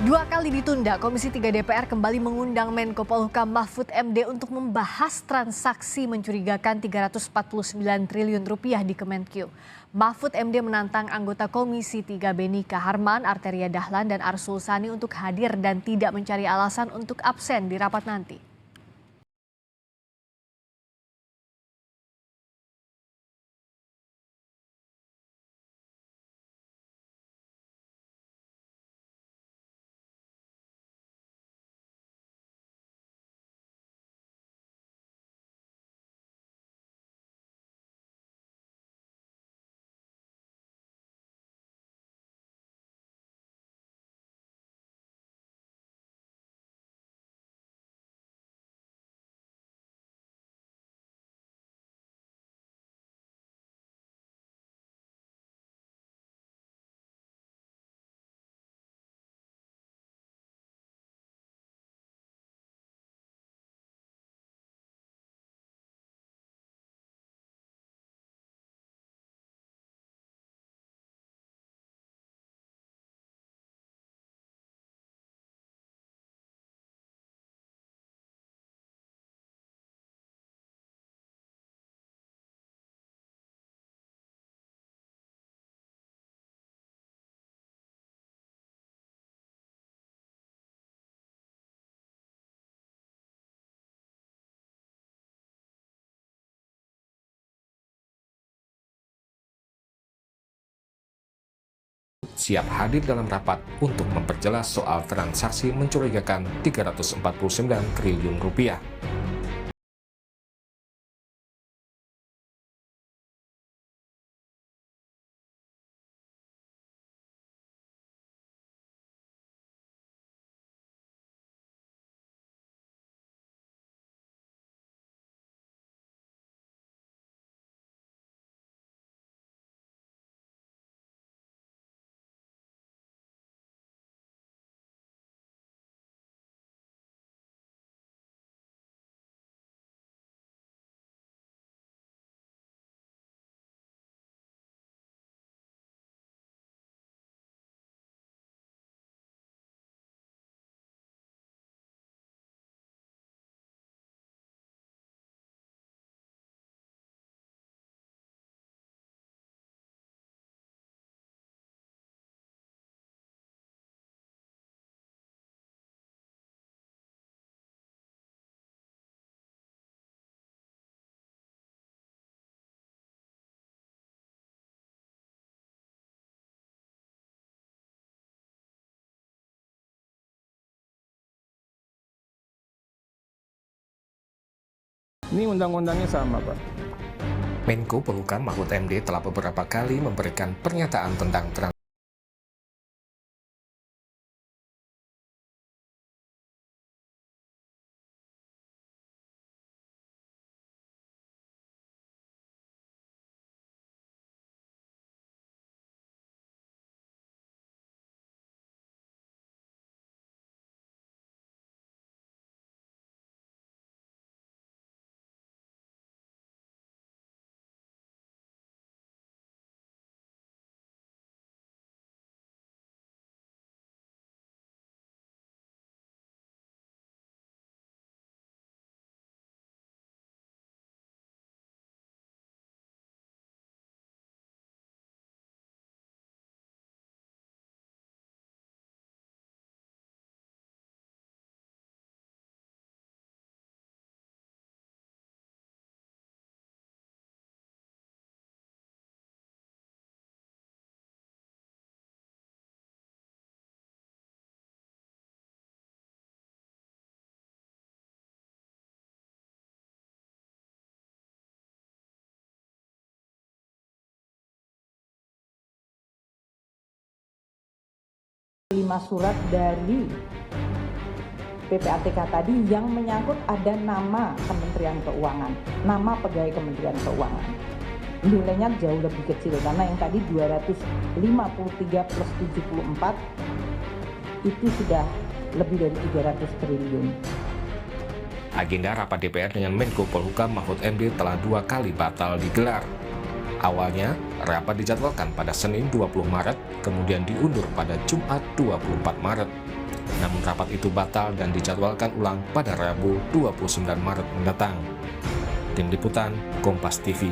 Dua kali ditunda, Komisi 3 DPR kembali mengundang Menko Polhukam Mahfud MD untuk membahas transaksi mencurigakan Rp349 triliun di Kemenkyu. Mahfud MD menantang anggota Komisi 3 Beni Kaharman, Arteria Dahlan, dan Arsul Sani untuk hadir dan tidak mencari alasan untuk absen di rapat nanti. Siap hadir dalam rapat untuk memperjelas soal transaksi mencurigakan Rp349 triliun. Ini undang-undangnya sama, Pak. Menko Polhukam Mahfud MD telah beberapa kali memberikan pernyataan tentang transaksi lima surat dari PPATK tadi yang menyangkut ada nama Kementerian Keuangan, nama pegawai Kementerian Keuangan. Nilainya jauh lebih kecil karena yang tadi 253 plus 74 itu sudah lebih dari 300 triliun. agenda rapat DPR dengan Menko Polhukam Mahfud MD telah 2 kali batal digelar. Awalnya, rapat dijadwalkan pada Senin 20 Maret, kemudian diundur pada Jumat 24 Maret. Namun rapat itu batal dan dijadwalkan ulang pada Rabu 29 Maret mendatang. Tim Liputan, Kompas TV.